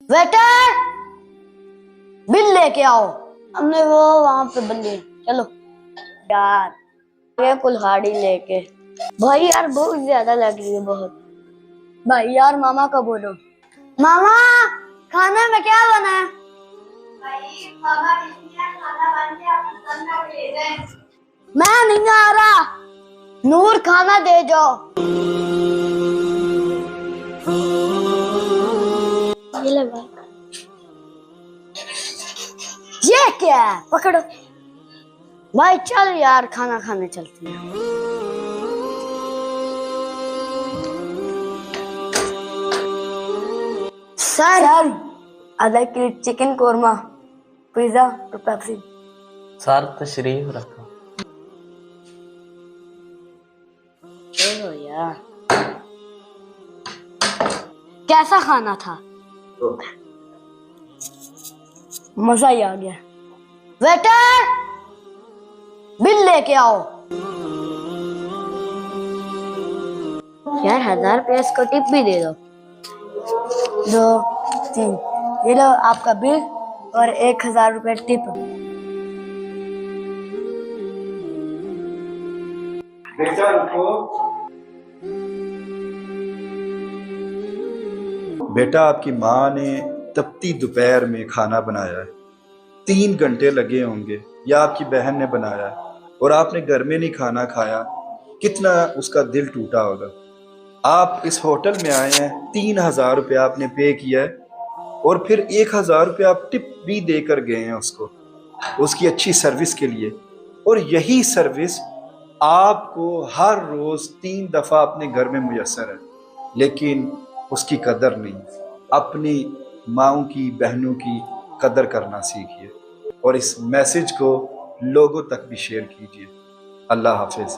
Waiter, bill लेके आओ। हमने वो वहां पे बंदी। चलो यार, ये कुल्हाड़ी लेके। भाई यार बहुत ज्यादा लग रही है, बहुत। भाई यार मामा का बोलो। मामा, खाने में क्या बना है? भाई मामा खाना बन के आपको खाना ले जाए। मैं नहीं आ रहा, नूर खाना दे जाओ। ये लगा, ये क्या है? पकड़ो भाई, चल यार खाना खाने चलते हैं। सर, आधा किलो चिकन कोरमा, पिज्जा और पेप्सी। सर तशरीफ रखो। चलो यार, कैसा खाना था? मजा ही आ गया। वेटर, बिल लेके आओ। यार 1000 रुपया इसको टिप भी दे दो। 2 3, ये लो आपका बिल और 1000 रुपया टिप। बेटा रुको। बेटा आपकी माँ ने तपती दोपहर में खाना बनाया है, 3 घंटे लगे होंगे, या आपकी बहन ने बनाया है और आपने घर में नहीं खाना खाया, कितना उसका दिल टूटा होगा। आप इस होटल में आए हैं, 3000 रुपया आपने पे किया है और फिर 1000 रुपया आप टिप भी देकर गए हैं उसको, उसकी अच्छी सर्विस के लिए। और यही सर्विस आपको हर रोज 3 दफा अपने घर में मुयस्सर है, लेकिन उसकी कदर नहीं। अपनी माँओं की, बहनों की कदर करना सीखिए और इस मैसेज को लोगों तक भी शेयर कीजिए। अल्लाह हाफिज।